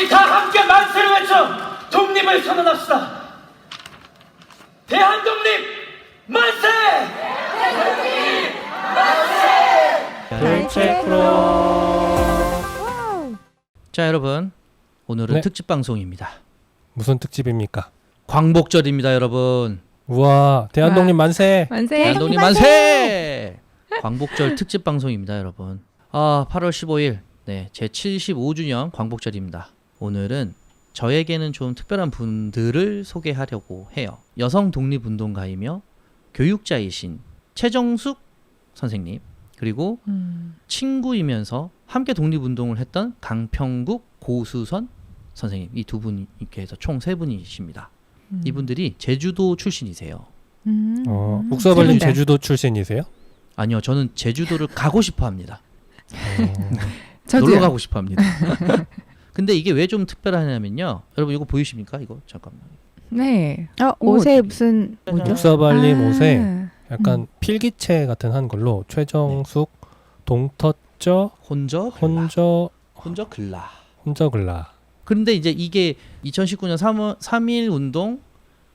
우리 다 함께 만세를 외쳐 독립을 선언합시다. 대한독립 만세! 대한독립 만세! 둘째 프로. 자, 여러분, 오늘은 네. 특집 방송입니다. 무슨 특집입니까? 광복절입니다, 여러분. 우와, 대한독립 만세! 만세! 대한독립 만세! 광복절 특집 방송입니다, 여러분. 8월 15일, 네, 제 75주년 광복절입니다. 오늘은 저에게는 좀 특별한 분들을 소개하려고 해요. 여성 독립운동가이며 교육자이신 최정숙 선생님, 그리고 친구이면서 함께 독립운동을 했던 강평국 고수선 선생님, 이 두 분께 해서 총 세 분이십니다. 이분들이 제주도 출신이세요. 욱서발님 재밌다. 제주도 출신이세요? 아니요, 저는 제주도를 가고 싶어 합니다. 저도요. 놀러 가고 싶어 합니다. 근데 이게 왜 좀 특별하냐면요. 여러분 이거 보이십니까? 이거 잠깐만. 네. 옷. 옷에 무슨 뭐죠? 욱서발님 아. 옷에 약간 필기체 같은 한글로 최정숙 동터쩌 혼저 글라. 혼저 글라. 그런데 이제 이게 2019년 3.1 운동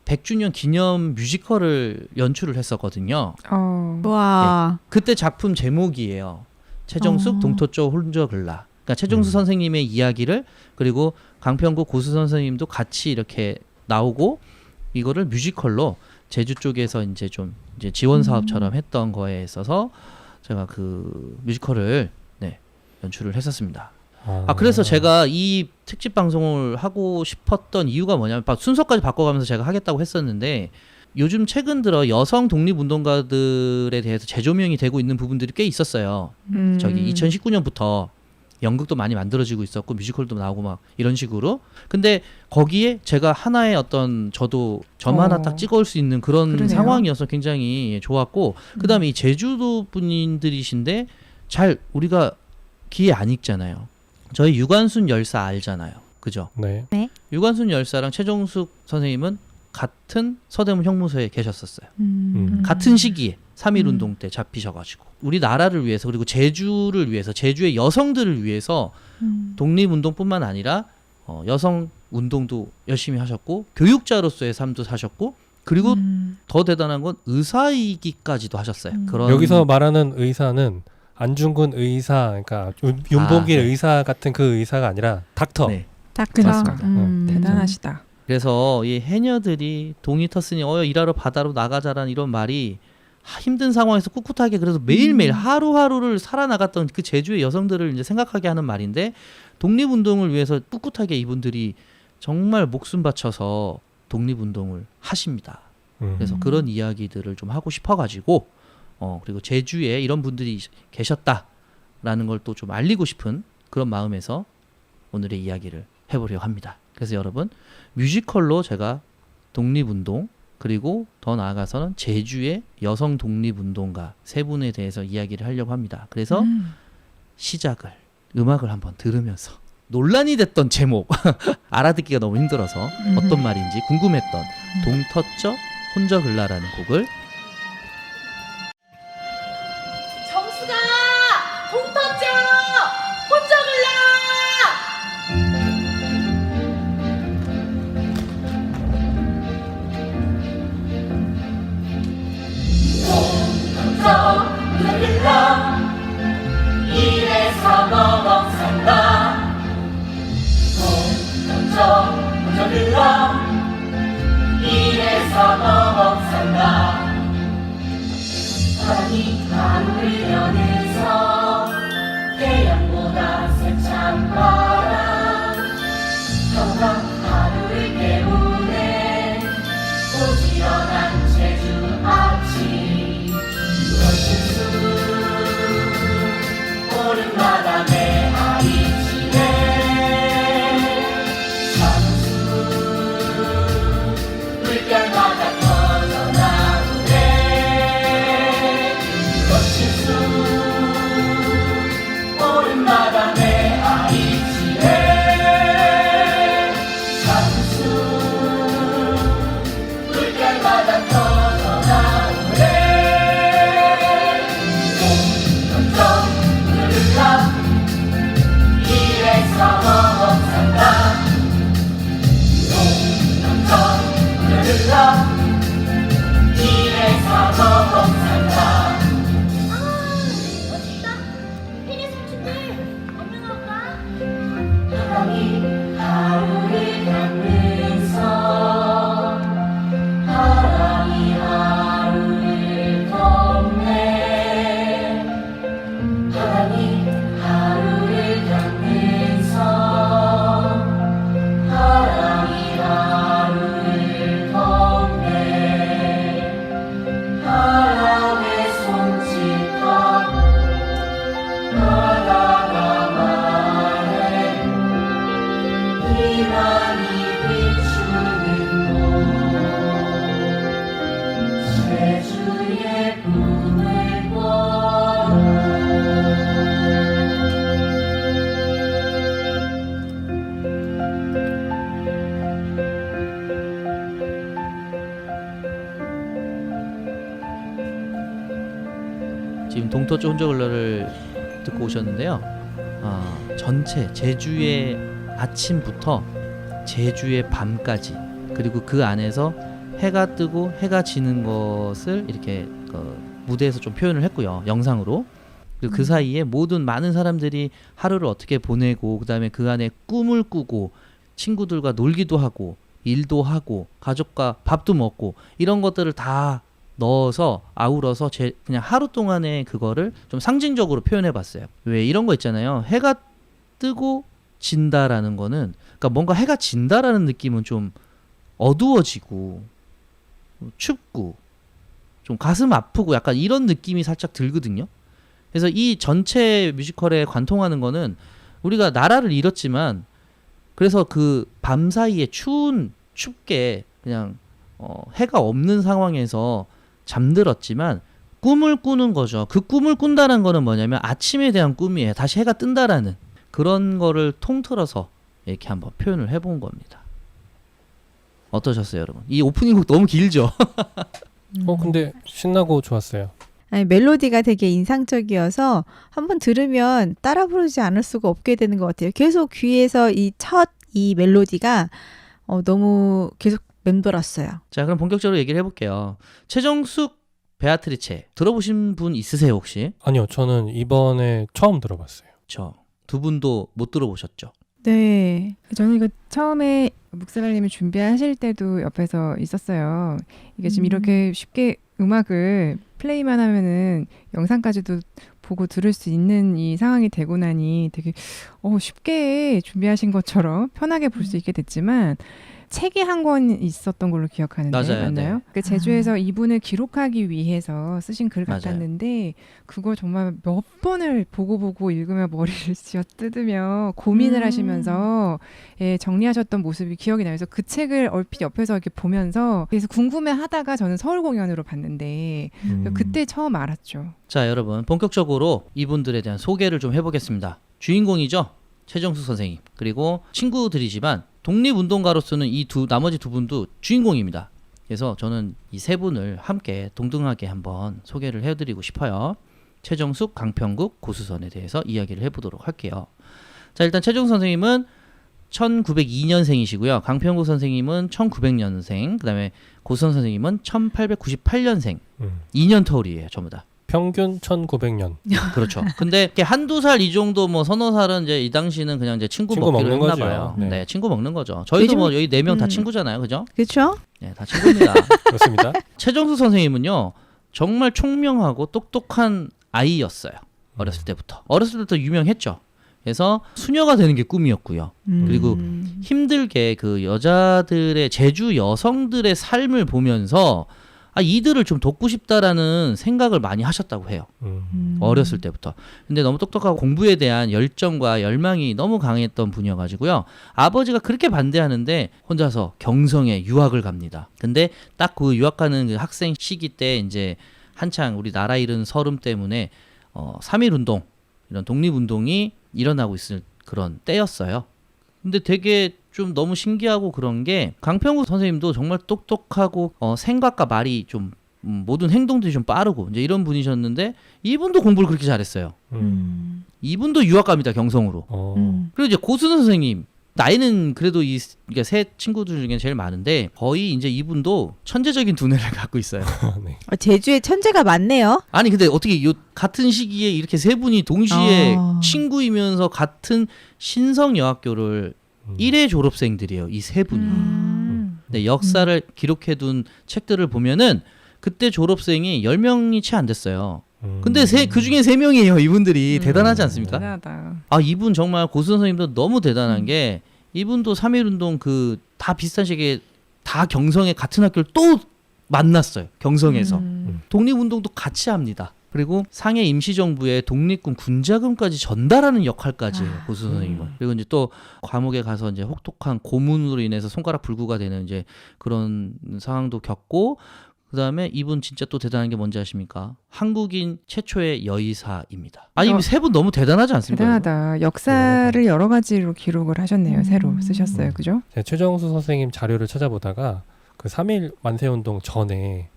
100주년 기념 뮤지컬을 연출을 했었거든요. 와. 그때 작품 제목이에요. 최정숙 동터쩌 혼저 글라. 그러니까 최정숙 선생님의 이야기를, 그리고 강평국 고수 선생님도 같이 이렇게 나오고 이거를 뮤지컬로 제주 쪽에서 이제 좀 이제 지원 사업처럼 했던 거에 있어서 제가 그 뮤지컬을 연출을 했었습니다. 그래서 제가 이 특집 방송을 하고 싶었던 이유가 뭐냐면 순서까지 바꿔가면서 제가 하겠다고 했었는데, 요즘 최근 들어 여성 독립운동가들에 대해서 재조명이 되고 있는 부분들이 꽤 있었어요. 저기 2019년부터 연극도 많이 만들어지고 있었고 뮤지컬도 나오고 막 이런 식으로. 근데 거기에 제가 하나의 어떤 저도 점 하나 딱 찍어올 수 있는 그런 그러네요. 상황이어서 굉장히 좋았고, 그다음에 이 제주도 분들이신데 잘 우리가 귀에 안 익잖아요. 저희 유관순 열사 알잖아요. 그죠? 네. 유관순 열사랑 최정숙 선생님은 같은 서대문 형무소에 계셨었어요. 같은 시기에 3.1 운동 때 잡히셔가지고 우리나라를 위해서, 그리고 제주를 위해서, 제주의 여성들을 위해서 독립운동뿐만 아니라 여성 운동도 열심히 하셨고 교육자로서의 삶도 사셨고, 그리고 더 대단한 건 의사이기까지도 하셨어요. 그런 여기서 말하는 의사는 안중근 의사, 그러니까 윤복일 네. 의사 같은 그 의사가 아니라 닥터. 네. 딱 맞습니다. 대단하시다. 그래서 이 해녀들이 동이 텄으니 일하러 바다로 나가자라는 이런 말이 힘든 상황에서 꿋꿋하게 그래서 매일매일 하루하루를 살아나갔던 그 제주의 여성들을 이제 생각하게 하는 말인데, 독립운동을 위해서 꿋꿋하게 이분들이 정말 목숨 바쳐서 독립운동을 하십니다. 그래서 그런 이야기들을 좀 하고 싶어가지고 그리고 제주에 이런 분들이 계셨다라는 걸 또 좀 알리고 싶은 그런 마음에서 오늘의 이야기를 해보려고 합니다. 그래서 여러분, 뮤지컬로 제가 독립운동, 그리고 더 나아가서는 제주의 여성 독립운동가 세 분에 대해서 이야기를 하려고 합니다. 그래서 시작을 음악을 한번 들으면서 논란이 됐던 제목 알아듣기가 너무 힘들어서 어떤 말인지 궁금했던 동터쩌 혼저 글라라는 곡을 정수가 동터쩌 혼자 글라. 혼자 글라 이래서 너멍 산다. 혼자 글라 이래서 너멍 산다. 아니 하늘 연에서 태양보다 세찬 바람 평강 하루를 깨우네 부지런한 제주 아침 멋진 오름바람에 아이치네 잠수 물결마다 터져나오네 바람이 하루를 닦는서 바람이 하루를 덮네 바람이 하루를 닦는서 바람이 하루를 덮네 바람의 손짓과 바다가 말해 희망이 비추는 곳 제주의 꿈을 꿔라 지금 동토쪽 혼자글러를 듣고 오셨는데요. 전체 제주의 아침부터 제주의 밤까지 그리고 그 안에서 해가 뜨고 해가 지는 것을 이렇게 무대에서 좀 표현을 했고요. 영상으로. 그리고 그 사이에 모든 많은 사람들이 하루를 어떻게 보내고 그다음에 그 안에 꿈을 꾸고 친구들과 놀기도 하고 일도 하고 가족과 밥도 먹고 이런 것들을 다 넣어서 아우러서 그냥 하루 동안의 그거를 좀 상징적으로 표현해 봤어요. 왜 이런 거 있잖아요. 해가 뜨고 진다라는 거는 그러니까 뭔가 해가 진다라는 느낌은 좀 어두워지고 춥고 좀 가슴 아프고 약간 이런 느낌이 살짝 들거든요. 그래서 이 전체 뮤지컬에 관통하는 거는 우리가 나라를 잃었지만 그래서 그 밤 사이에 춥게 그냥 해가 없는 상황에서 잠들었지만 꿈을 꾸는 거죠. 그 꿈을 꾼다는 거는 뭐냐면 아침에 대한 꿈이에요. 다시 해가 뜬다라는 그런 거를 통틀어서 이렇게 한번 표현을 해본 겁니다. 어떠셨어요, 여러분? 이 오프닝 곡 너무 길죠? 근데 신나고 좋았어요. 아니, 멜로디가 되게 인상적이어서 한번 들으면 따라 부르지 않을 수가 없게 되는 것 같아요. 계속 귀에서 이 멜로디가 너무 계속 맴돌았어요. 자, 그럼 본격적으로 얘기를 해볼게요. 최정숙 베아트리체 들어보신 분 있으세요, 혹시? 아니요, 저는 이번에 처음 들어봤어요. 두 분도 못 들어보셨죠? 네. 저는 이거 처음에 묵사발님이 준비하실 때도 옆에서 있었어요. 이게 지금 이렇게 쉽게 음악을 플레이만 하면은 영상까지도 보고 들을 수 있는 이 상황이 되고 나니 되게 쉽게 준비하신 것처럼 편하게 볼 수 있게 됐지만 책이 한 권 있었던 걸로 기억하는데 맞아요. 맞나요? 네. 그 제주에서 이분을 기록하기 위해서 쓰신 글 맞아요. 같았는데 그걸 정말 몇 번을 보고 읽으며 머리를 쥐어뜯으며 고민을 하시면서 정리하셨던 모습이 기억이 나요. 그래서 그 책을 얼핏 옆에서 이렇게 보면서 그래서 궁금해하다가 저는 서울 공연으로 봤는데 그때 처음 알았죠. 자, 여러분 본격적으로 이분들에 대한 소개를 좀 해보겠습니다. 주인공이죠, 최정숙 선생님. 그리고 친구들이지만 독립운동가로서는 나머지 두 분도 주인공입니다. 그래서 저는 이 세 분을 함께 동등하게 한번 소개를 해드리고 싶어요. 최정숙, 강평국, 고수선에 대해서 이야기를 해보도록 할게요. 자, 일단 최정숙 선생님은 1902년생이시고요. 강평국 선생님은 1900년생, 그 다음에 고수선 선생님은 1898년생. 2년 터울이에요, 전부 다. 평균 1900년. 그렇죠. 근데 이렇게 한두 살 이 정도 뭐 서너 살은 이제 이 당시는 그냥 이제 친구 먹기로 먹는 했나 거죠. 봐요. 네. 네, 친구 먹는 거죠. 저희도 요즘- 뭐 여기 4명 다 친구잖아요. 그죠? 그렇죠? 네, 다 친구입니다. 그렇습니다. 최정숙 선생님은요, 정말 총명하고 똑똑한 아이였어요. 어렸을 때부터. 어렸을 때부터 유명했죠. 그래서 수녀가 되는 게 꿈이었고요. 그리고 힘들게 그 여자들의 제주 여성들의 삶을 보면서 이들을 좀 돕고 싶다라는 생각을 많이 하셨다고 해요. 어렸을 때부터. 근데 너무 똑똑하고 공부에 대한 열정과 열망이 너무 강했던 분이어가지고요. 아버지가 그렇게 반대하는데 혼자서 경성에 유학을 갑니다. 근데 딱 그 유학 가는 그 학생 시기 때 이제 한창 우리 나라 잃은 서름 때문에 3.1운동, 이런 독립운동이 일어나고 있을 그런 때였어요. 근데 되게 좀 너무 신기하고 그런 게 강평국 선생님도 정말 똑똑하고 생각과 말이 좀 모든 행동들이 좀 빠르고 이제 이런 분이셨는데 이분도 공부를 그렇게 잘했어요. 이분도 유학 갑니다, 경성으로. 그리고 이제 고수선 선생님 나이는 그래도 그러니까 세 친구들 중에 제일 많은데 거의 이제 이분도 천재적인 두뇌를 갖고 있어요. 네. 제주에 천재가 많네요. 아니 근데 어떻게 같은 시기에 이렇게 세 분이 동시에 아. 친구이면서 같은 신성여학교를 1회 졸업생들이에요. 이 세 분이. 근데 역사를 기록해둔 책들을 보면은 그때 졸업생이 10명이 채 안 됐어요. 근데 그 중에 3명이에요. 이분들이 대단하지 않습니까? 대단하다. 아 이분 정말 고수 선생님도 너무 대단한 게 이분도 3.1운동 다 비슷한 시기에 다 경성에 같은 학교를 또 만났어요. 경성에서. 독립운동도 같이 합니다. 그리고 상해 임시정부에 독립군 군자금까지 전달하는 역할까지 해요. 고수 선생님은. 그리고 이제 또 감옥에 가서 이제 혹독한 고문으로 인해서 손가락 불구가 되는 이제 그런 상황도 겪고 그다음에 이분 진짜 또 대단한 게 뭔지 아십니까? 한국인 최초의 여의사입니다. 아니 이 세 분 너무 대단하지 않습니까? 대단하다. 역사를 여러 가지로 기록을 하셨네요. 새로 쓰셨어요. 그죠? 제가 최정수 선생님 자료를 찾아보다가 그 3.1 만세운동 전에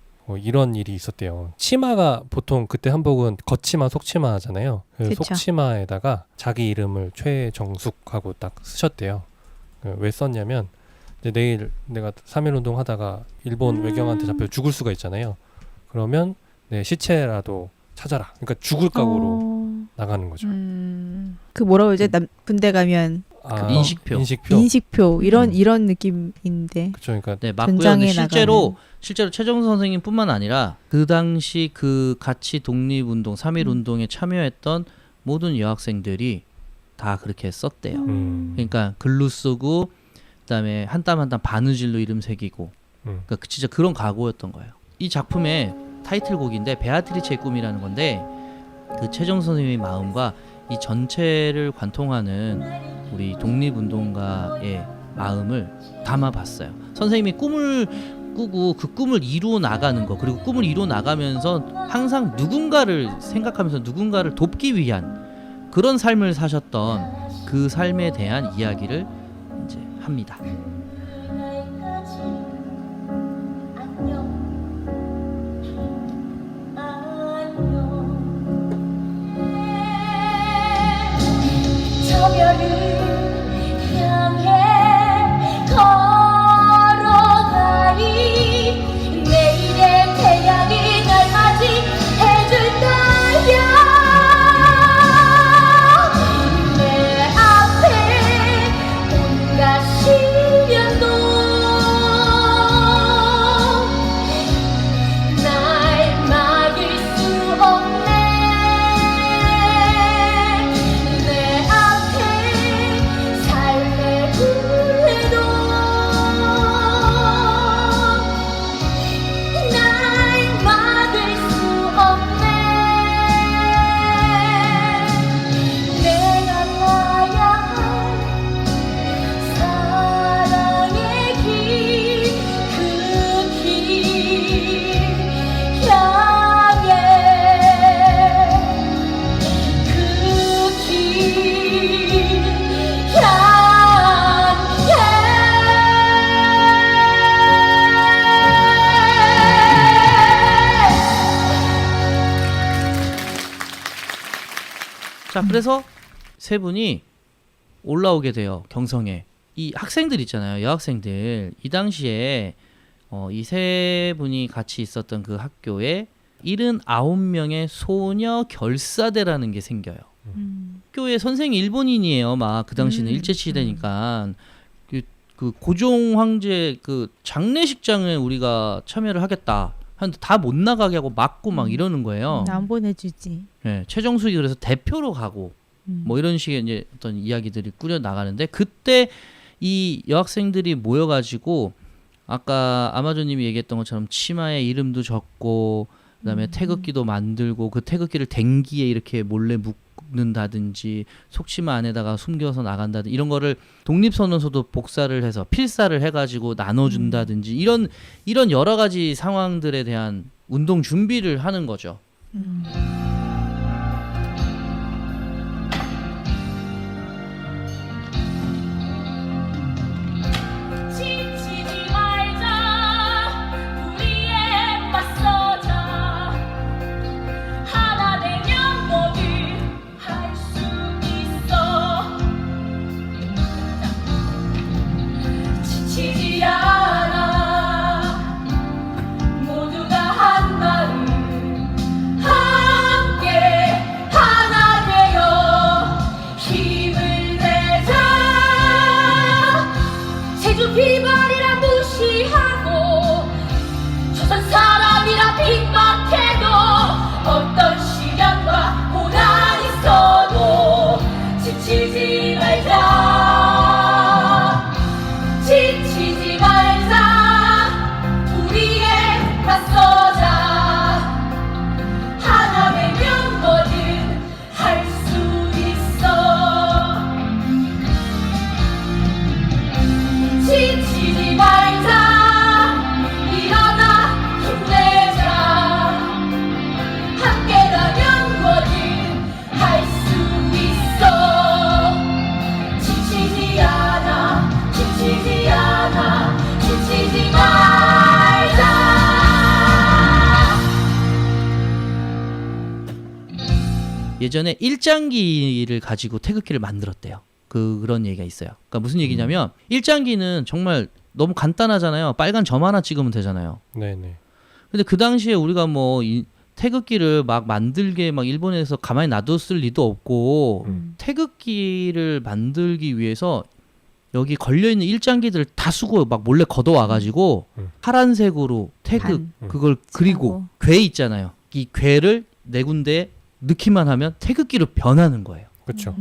이런 일이 있었대요. 치마가 보통 그때 한복은 겉치마 속치마 하잖아요. 그 그쵸. 속치마에다가 자기 이름을 최정숙하고 딱 쓰셨대요. 왜 썼냐면 이제 내일 내가 3.1운동 하다가 일본 외경한테 잡혀 죽을 수가 있잖아요. 그러면 내 시체라도 찾아라. 그러니까 죽을 각오로 나가는 거죠. 그 뭐라고 그러죠? 군대 가면 아, 인식표. 인식표. 이런 느낌인데. 그렇죠. 그러니까 네, 맞고요. 전장에 근데 실제로 최정수 선생님뿐만 아니라 그 당시 그 같이 독립운동 3.1운동에 참여했던 모든 여학생들이 다 그렇게 썼대요. 그러니까 글로 쓰고 그다음에 한 땀 한 땀 바느질로 이름 새기고 그러니까 진짜 그런 각오였던 거예요. 이 작품의 타이틀곡인데 베아트리체의 꿈이라는 건데 그 최정수 선생님의 마음과 이 전체를 관통하는 우리 독립운동가의 마음을 담아봤어요. 선생님이 꿈을 꾸고 그 꿈을 이루어 나가는 거 그리고 꿈을 이루어 나가면서 항상 누군가를 생각하면서 누군가를 돕기 위한 그런 삶을 사셨던 그 삶에 대한 이야기를 이제 합니다. 저별을 향해 걸어가리 내일의 태양이 날 맞이해줄 거야 내 앞에 온갖 시련도 날 막을 수 없네 내 앞에 삶의 굴레도 날 막을 수 없네 내가 가야 할 사랑의 길 그 길 향해 그 길 자, 그래서 세 분이 올라오게 돼요. 경성에. 이 학생들 있잖아요. 여학생들. 이 당시에 이 세 분이 같이 있었던 그 학교에 79명의 소녀 결사대라는 게 생겨요. 학교에 선생이 일본인이에요. 막 그 당시는 일제시대니까 그 고종 황제 그 장례식장에 우리가 참여를 하겠다. 하는데 다 못 나가게 하고 막고 막 이러는 거예요. 안 보내주지. 네, 최정숙이 그래서 대표로 가고 뭐 이런 식의 이제 어떤 이야기들이 꾸려 나가는데 그때 이 여학생들이 모여가지고 아까 아마존님이 얘기했던 것처럼 치마에 이름도 적고 그다음에 태극기도 만들고 그 태극기를 댕기에 이렇게 몰래 묶는다든지 속치마 안에다가 숨겨서 나간다든지 이런 거를 독립선언서도 복사를 해서 필사를 해가지고 나눠준다든지 이런 여러 가지 상황들에 대한 운동 준비를 하는 거죠. 지치지 말자 우리에 맞서자 하나 되면 모두 할 수 있어 기발이라 무시하고 조선 사람이라 빅박해도 어떤 시련과 고난 있어도 지치지 말자 지치지 말자 우리에 맞서자 하나 되면 뭐든 할 수 있어 지치지 말자 일어나 힘내자 함께라면 뭐든 할 수 있어 지치지 않아 지치지 않아 지치지 말자 예전에 일장기를 가지고 태극기를 만들었대요. 그런 얘기가 있어요. 그러니까 무슨 얘기냐면 일장기는 정말 너무 간단하잖아요. 빨간 점 하나 찍으면 되잖아요. 네네. 근데 그 당시에 우리가 뭐 이 태극기를 막 만들게 막 일본에서 가만히 놔뒀을 리도 없고 태극기를 만들기 위해서 여기 걸려있는 일장기들을 다 수고 막 몰래 걷어와가지고 파란색으로 태극 반. 그걸 그리고 괴 있잖아요. 이 괴를 네 군데에 넣기만 하면 태극기로 변하는 거예요. 그렇죠.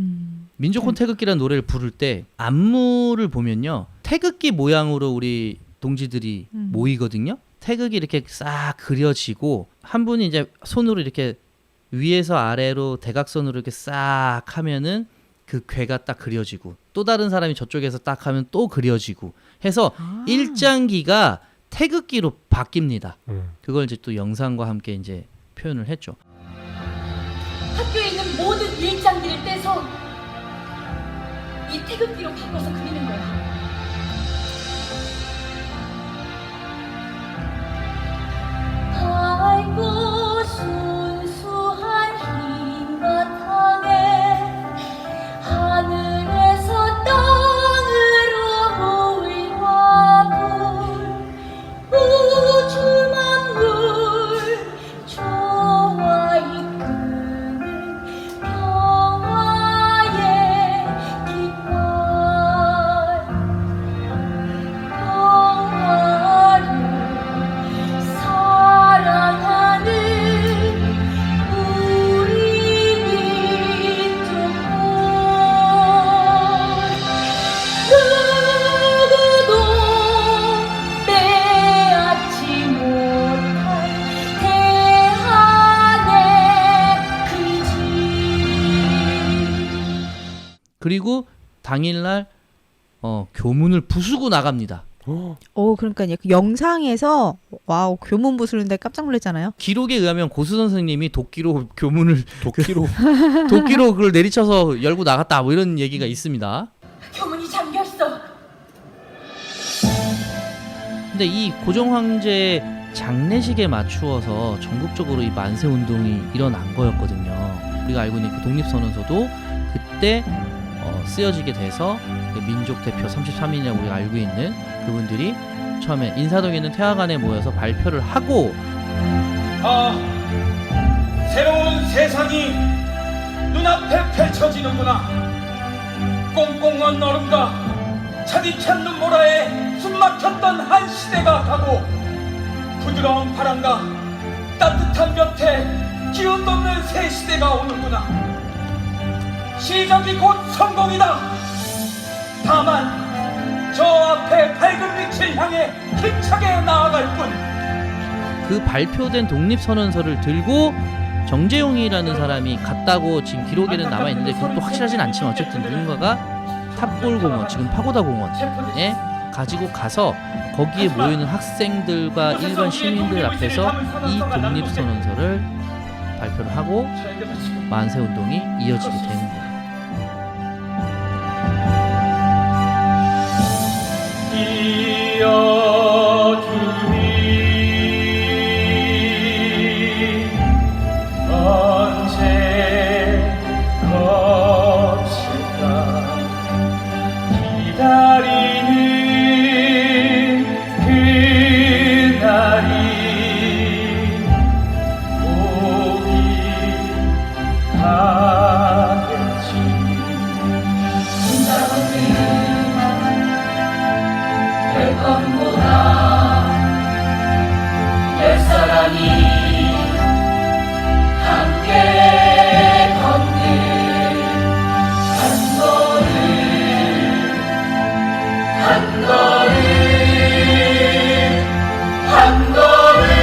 민족혼 태극기라는 노래를 부를 때 안무를 보면요 태극기 모양으로 우리 동지들이 모이거든요. 태극이 이렇게 싹 그려지고 한 분이 이제 손으로 이렇게 위에서 아래로 대각선으로 이렇게 싹 하면은 그 괴가 딱 그려지고 또 다른 사람이 저쪽에서 딱 하면 또 그려지고 해서 일장기가 태극기로 바뀝니다. 그걸 이제 또 영상과 함께 이제 표현을 했죠. 학교에 있는 모든 일장기를 떼서 이 태극기로 바꿔서 그리는 거야. 밝고 순수한 흰 바탕에 하늘에서 땅으로 물과 불 우주 만물 조화 이끄는 평화의 깃발 평화를 사랑하는 우리 민족들 누구도 빼앗지 못할 대한의 근지 그리고 당일날 교문을 부수고 나갑니다. 그러니까 영상에서 와우 교문 부수는데 깜짝 놀랐잖아요. 기록에 의하면 고수 선생님이 도끼로 교문을 도끼로 도끼로 그걸 내리쳐서 열고 나갔다 뭐 이런 얘기가 있습니다. 교문이 잠겼어. 근데 이 고종 황제 장례식에 맞추어서 전국적으로 이 만세 운동이 일어난 거였거든요. 우리가 알고 있는 그 독립선언서도 그때 쓰여지게 돼서 민족 대표 33인이라고 우리가 알고 있는 그분들이 처음에 인사동에 있는 태화관에 모여서 발표를 하고 새로운 세상이 눈앞에 펼쳐지는구나. 꽁꽁한 얼음과 차디찬 눈보라에 숨막혔던 한 시대가 가고 부드러운 바람과 따뜻한 곁에 기운 돋는 새 시대가 오는구나. 시작이 곧 성공이다. 다만 저 앞에 밝은 빛을 향해 힘차게 나아갈 뿐. 그 발표된 독립선언서를 들고 정재용이라는 사람이 갔다고 지금 기록에는 남아있는데 그것도 확실하진 않지만 어쨌든 누군가가 탑골공원 지금 파고다공원에 가지고 가서 거기에 모이는 학생들과 일반 시민들 앞에서 이 독립선언서를 발표를 하고 만세운동이 이어지게 되는 거예요. 이어주니 언제 거칠까 기다리는 그날이 오기 하겠다. 것보다 옛사랑이 함께 걷는 한 걸음 한 걸음 한 걸음으로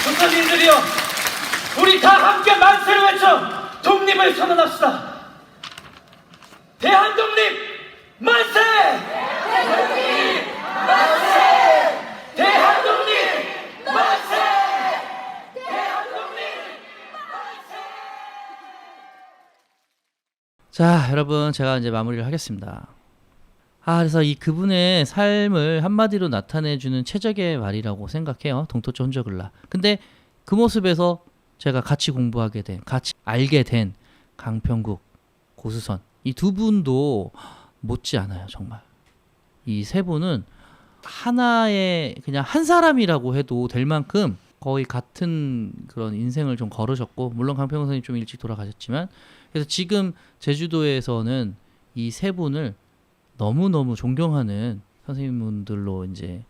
조선인들이여, 우리 다 함께 만세를 외쳐 독립을 선언합시다. 대한독립 만세! 대한독립 만세! 대한독립 만세! 대한독립 만세! 자, 여러분, 제가 이제 마무리를 하겠습니다. 그래서 이 그분의 삶을 한마디로 나타내주는 최적의 말이라고 생각해요. 동토초 혼저글라. 근데 그 모습에서 제가 같이 공부하게 된, 같이 알게 된 강평국, 고수선, 이 두 분도 못지않아요, 정말. 이 세 분은 하나의 그냥 한 사람이라고 해도 될 만큼 거의 같은 그런 인생을 좀 걸으셨고, 물론 강평국 선생님 좀 일찍 돌아가셨지만, 그래서 지금 제주도에서는 이 세 분을 너무너무 존경하는 선생님분들로 이제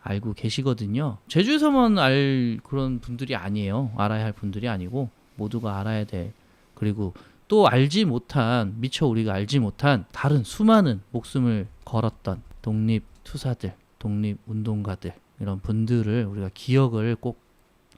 알고 계시거든요. 제주에서만 알 그런 분들이 아니에요. 알아야 할 분들이 아니고 모두가 알아야 될, 그리고 또 알지 못한, 미처 우리가 알지 못한 다른 수많은 목숨을 걸었던 독립투사들, 독립운동가들, 이런 분들을 우리가 기억을 꼭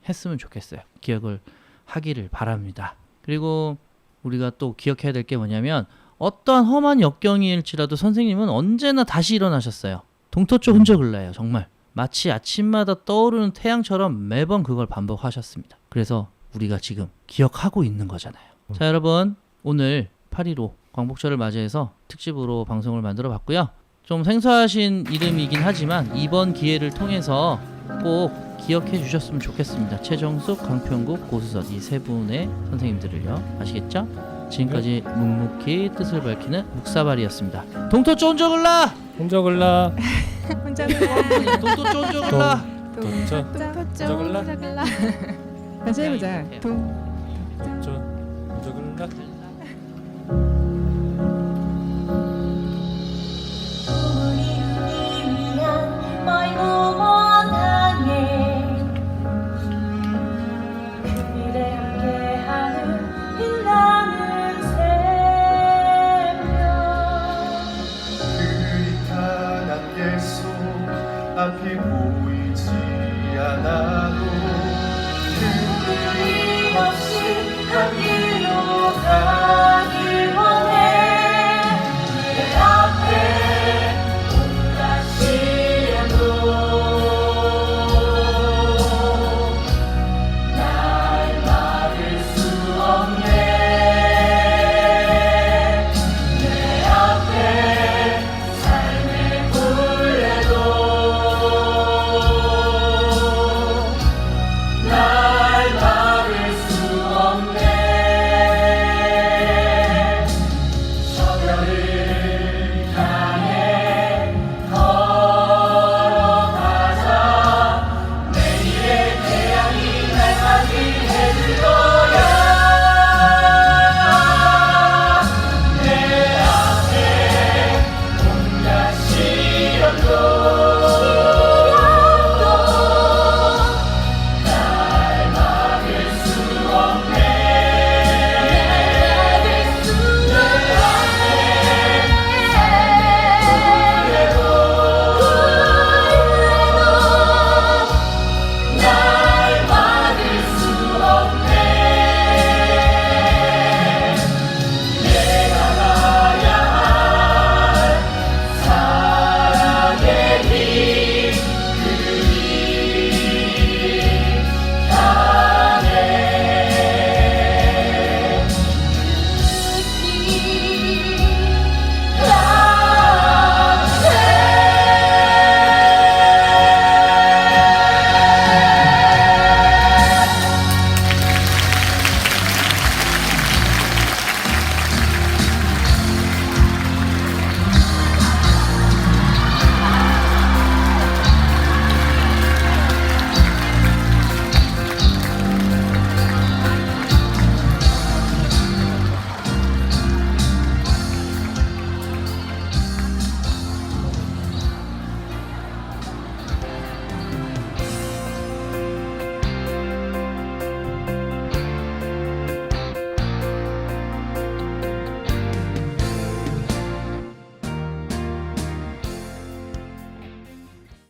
했으면 좋겠어요. 기억을 하기를 바랍니다. 그리고 우리가 또 기억해야 될 게 뭐냐면, 어떠한 험한 역경일지라도 선생님은 언제나 다시 일어나셨어요. 동토초 혼저글라예요, 정말. 마치 아침마다 떠오르는 태양처럼 매번 그걸 반복하셨습니다. 그래서 우리가 지금 기억하고 있는 거잖아요. 자, 여러분, 오늘 8.15 광복절을 맞이해서 특집으로 방송을 만들어 봤고요. 좀 생소하신 이름이긴 하지만 이번 기회를 통해서 꼭 기억해 주셨으면 좋겠습니다. 최정숙, 강평국, 고수선, 이 세 분의 선생님들을요. 아시겠죠? 지금까지 묵묵히 뜻을 밝히는 묵사발이었습니다. 동토초 혼저글라! 혼저글라 혼자글라. 동토초 혼저글라! 동토초 혼저글라. 혼자글라. 다시 해보자. 동토초 혼저글라. 우리를 위한 멀고 먼 항해 그 길에 함께하는 빛나는 새벽 흐릿한 안개 속 앞이 보이지 않아도 끊임없이 한 길로 가길 원해 내 앞에 온갖 시련도 날 막을 수 없네 내 앞에 삶의 굴레도 날 막을 수 없네 저별을 향해 걸어가자 내일의 태양이 날까지 해줄 거야 내 앞에 온갖 시련도